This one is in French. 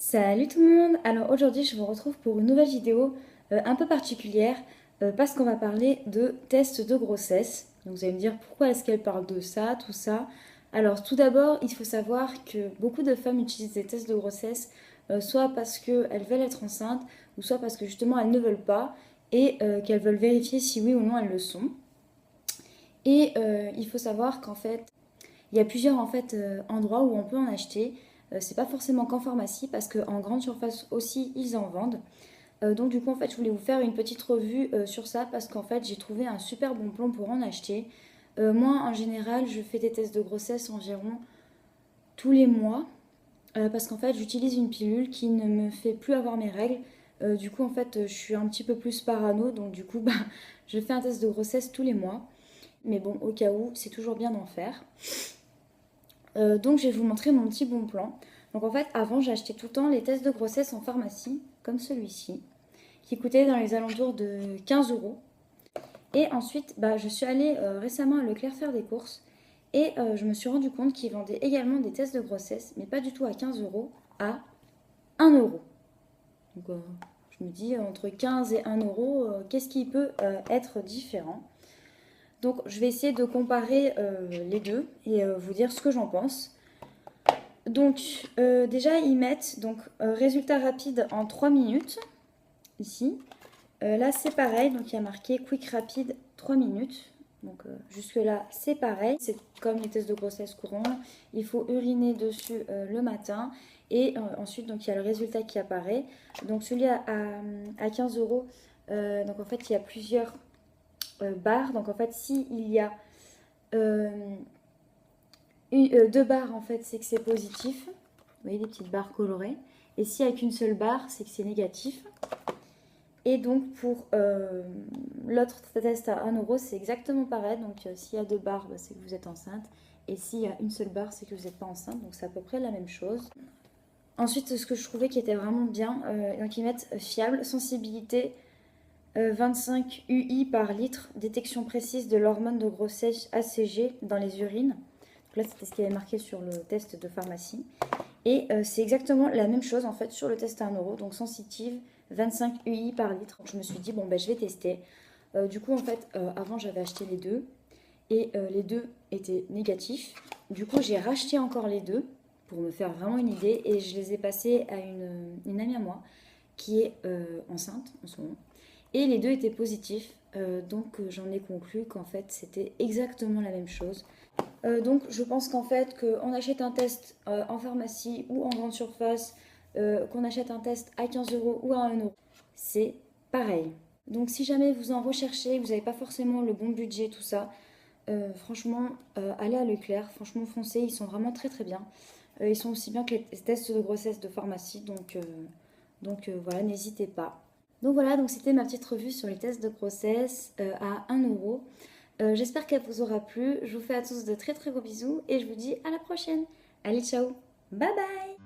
Salut tout le monde! Alors aujourd'hui je vous retrouve pour une nouvelle vidéo un peu particulière parce qu'on va parler de tests de grossesse. Donc vous allez me dire pourquoi est-ce qu'elle parle de ça, tout ça. Alors tout d'abord il faut savoir que beaucoup de femmes utilisent des tests de grossesse soit parce qu'elles veulent être enceintes ou soit parce que justement elles ne veulent pas et qu'elles veulent vérifier si oui ou non elles le sont. Et il faut savoir qu'en fait il y a plusieurs endroits où on peut en acheter. C'est pas forcément qu'en pharmacie parce qu'en grande surface aussi ils en vendent. Donc du coup en fait je voulais vous faire une petite revue sur ça parce qu'en fait j'ai trouvé un super bon plan pour en acheter. Moi en général je fais des tests de grossesse environ tous les mois parce qu'en fait j'utilise une pilule qui ne me fait plus avoir mes règles. Du coup en fait je suis un petit peu plus parano donc du coup bah, je fais un test de grossesse tous les mois. Mais bon au cas où c'est toujours bien d'en faire. Donc je vais vous montrer mon petit bon plan. Donc en fait avant j'achetais tout le temps les tests de grossesse en pharmacie comme celui-ci qui coûtait dans les alentours de 15 euros. Et ensuite bah, je suis allée récemment à Leclerc faire des courses et je me suis rendu compte qu'ils vendaient également des tests de grossesse mais pas du tout à 15 euros, à 1 euro. Donc je me dis entre 15 et 1 euro qu'est-ce qui peut être différent. Donc je vais essayer de comparer les deux et vous dire ce que j'en pense. Donc déjà ils mettent donc résultat rapide en 3 minutes ici. Là c'est pareil, donc il y a marqué quick rapide 3 minutes. Donc jusque là c'est pareil, c'est comme les tests de grossesse courants. Il faut uriner dessus le matin et ensuite donc il y a le résultat qui apparaît. Donc celui à 15 euros, donc en fait il y a plusieurs barres. Donc en fait s'il y a deux barres en fait c'est que c'est positif. Vous voyez des petites barres colorées. Et s'il n'y a qu'une seule barre c'est que c'est négatif. Et donc pour l'autre test à 1 euro c'est exactement pareil. Donc s'il y a deux barres bah, c'est que vous êtes enceinte. Et s'il y a une seule barre c'est que vous n'êtes pas enceinte. Donc c'est à peu près la même chose. Ensuite ce que je trouvais qui était vraiment bien, donc ils mettent fiable, sensibilité 25 UI par litre, détection précise de l'hormone de grossesse ACG dans les urines. Donc là, c'était ce qui avait marqué sur le test de pharmacie. Et c'est exactement la même chose en fait sur le test à 1 euro, donc sensitive 25 UI par litre. Donc je me suis dit, bon, ben, je vais tester. Du coup, en fait, avant, j'avais acheté les deux et les deux étaient négatifs. Du coup, j'ai racheté encore les deux pour me faire vraiment une idée et je les ai passés à une amie à moi qui est enceinte en ce moment. Et les deux étaient positifs, donc j'en ai conclu qu'en fait c'était exactement la même chose. Donc je pense qu'en fait qu'on achète un test en pharmacie ou en grande surface, qu'on achète un test à 15 euros ou à 1 euro, c'est pareil. Donc si jamais vous en recherchez, vous n'avez pas forcément le bon budget, tout ça, franchement, allez à Leclerc, franchement foncez, ils sont vraiment très très bien. Ils sont aussi bien que les tests de grossesse de pharmacie, donc voilà, n'hésitez pas. Donc voilà, donc c'était ma petite revue sur les tests de grossesse à 1 euro. J'espère qu'elle vous aura plu. Je vous fais à tous de très très gros bisous et je vous dis à la prochaine. Allez, ciao. Bye bye.